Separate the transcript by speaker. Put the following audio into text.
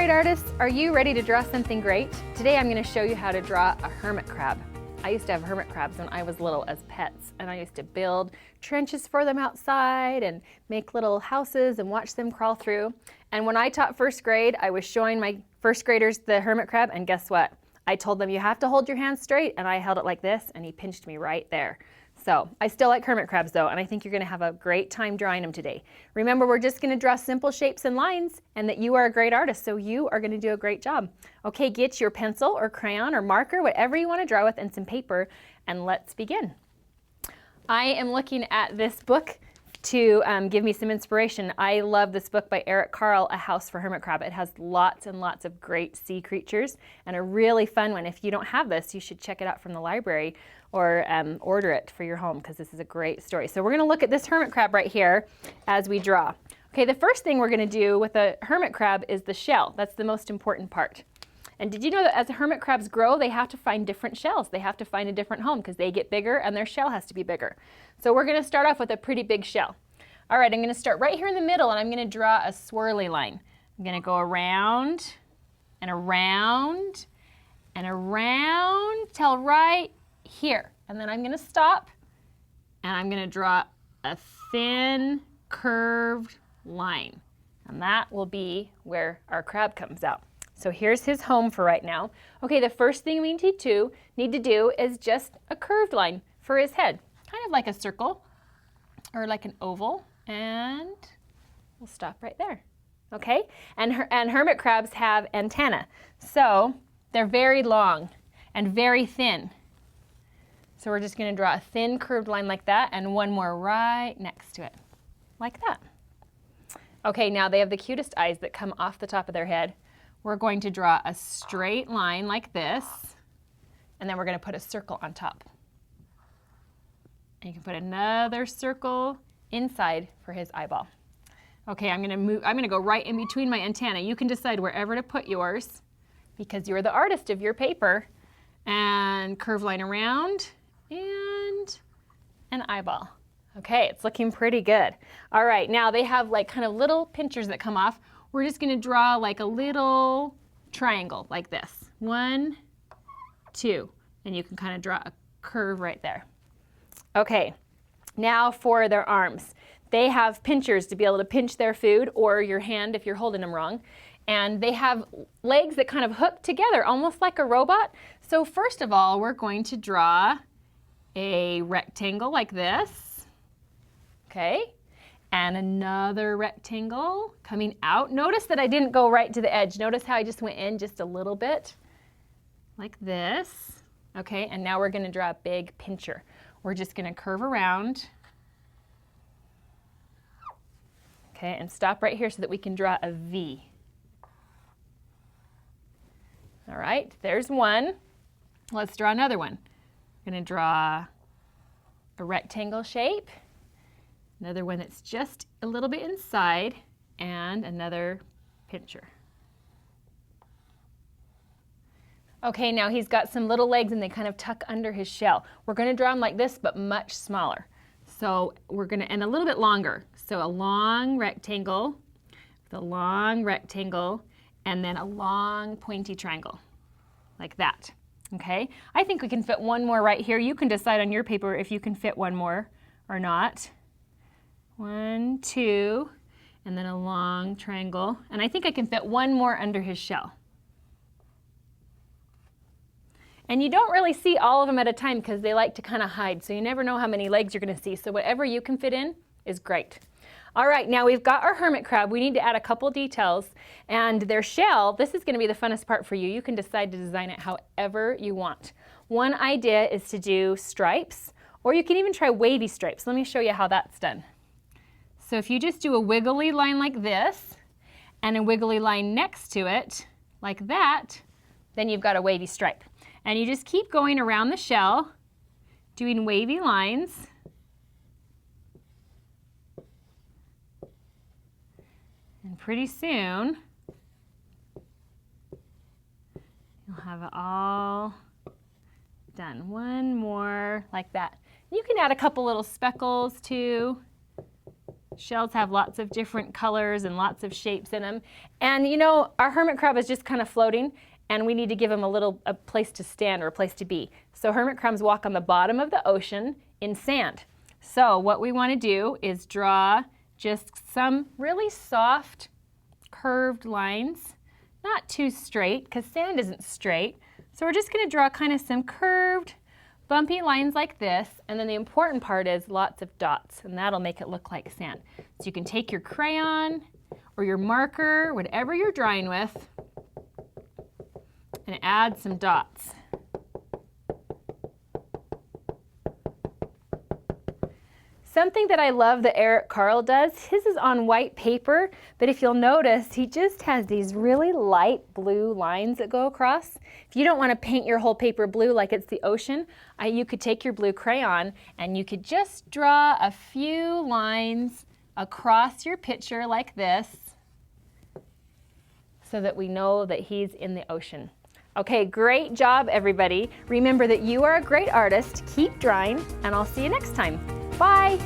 Speaker 1: great artists, are you ready to draw something great? Today I'm going to show you how to draw a hermit crab. I used to have hermit crabs when I was little as pets, and I used to build trenches for them outside and make little houses and watch them crawl through. And when I taught first grade, I was showing my first graders the hermit crab, and guess what? I told them you have to hold your hands straight, and I held it like this, and he pinched me right there. So I still like hermit crabs though, and I think you're going to have a great time drawing them today. Remember, we're just going to draw simple shapes and lines, and that you are a great artist, so you are going to do a great job. Okay, get your pencil or crayon or marker, whatever you want to draw with, and some paper, and let's begin. I am looking at this book to give me some inspiration. I love this book by Eric Carle, A House for Hermit Crab. It has lots and lots of great sea creatures and a really fun one. If you don't have this, you should check it out from the library or order it for your home, because this is a great story. So we're going to look at this hermit crab right here as we draw. Okay, the first thing we're going to do with a hermit crab is the shell. That's the most important part. And did you know that as hermit crabs grow, they have to find different shells? They have to find a different home because they get bigger and their shell has to be bigger. So we're going to start off with a pretty big shell. All right, I'm going to start right here in the middle, and I'm going to draw a swirly line. I'm going to go around and around and around till right here. And then I'm going to stop, and I'm going to draw a thin curved line. And that will be where our crab comes out. So here's his home for right now. Okay, the first thing we need to do is just a curved line for his head, kind of like a circle or like an oval, and we'll stop right there. Okay, and hermit crabs have antennae, so they're very long and very thin. So we're just going to draw a thin curved line like that, and one more right next to it, like that. Okay, now they have the cutest eyes that come off the top of their head. We're going to draw a straight line like this, and then we're going to put a circle on top. And you can put another circle inside for his eyeball. Okay, I'm going to go right in between my antenna. You can decide wherever to put yours because you're the artist of your paper. And curve line around and an eyeball. Okay, it's looking pretty good. All right, now they have like kind of little pinchers that come off. We're just going to draw like a little triangle like this. 1, 2, and you can kind of draw a curve right there. Okay, now for their arms. They have pinchers to be able to pinch their food, or your hand if you're holding them wrong. And they have legs that kind of hook together, almost like a robot. So first of all, we're going to draw a rectangle like this. Okay, and another rectangle coming out. Notice that I didn't go right to the edge. Notice how I just went in just a little bit, like this. Okay, and now we're going to draw a big pincher. We're just going to curve around. Okay, and stop right here so that we can draw a V. All right, there's one. Let's draw another one. We're going to draw a rectangle shape. Another one that's just a little bit inside, and another pincher. Okay, now he's got some little legs and they kind of tuck under his shell. We're going to draw them like this, but much smaller. So we're going to, and a little bit longer. So a long rectangle, with a long rectangle, and then a long pointy triangle, like that. Okay, I think we can fit one more right here. You can decide on your paper if you can fit one more or not. 1, 2, and then a long triangle. And I think I can fit one more under his shell. And you don't really see all of them at a time because they like to kind of hide, so you never know how many legs you're going to see. So whatever you can fit in is great. All right, now we've got our hermit crab. We need to add a couple details. And their shell, this is going to be the funnest part for you. You can decide to design it however you want. One idea is to do stripes, or you can even try wavy stripes. Let me show you how that's done. So if you just do a wiggly line like this, and a wiggly line next to it, like that, then you've got a wavy stripe. And you just keep going around the shell, doing wavy lines. And pretty soon, you'll have it all done. One more like that. You can add a couple little speckles too, Shells have lots of different colors and lots of shapes in them. And you know, our hermit crab is just kind of floating, and we need to give him a place to stand or a place to be. So hermit crabs walk on the bottom of the ocean in sand. So what we want to do is draw just some really soft curved lines, not too straight because sand isn't straight. So we're just going to draw kind of some curved, bumpy lines like this, and then the important part is lots of dots, and that'll make it look like sand. So you can take your crayon or your marker, whatever you're drawing with, and add some dots. Something that I love that Eric Carl does, his is on white paper, but if you'll notice, he just has these really light blue lines that go across. If you don't want to paint your whole paper blue like it's the ocean, you could take your blue crayon and you could just draw a few lines across your picture like this so that we know that he's in the ocean. Okay, great job everybody. Remember that you are a great artist. Keep drawing, and I'll see you next time. Bye.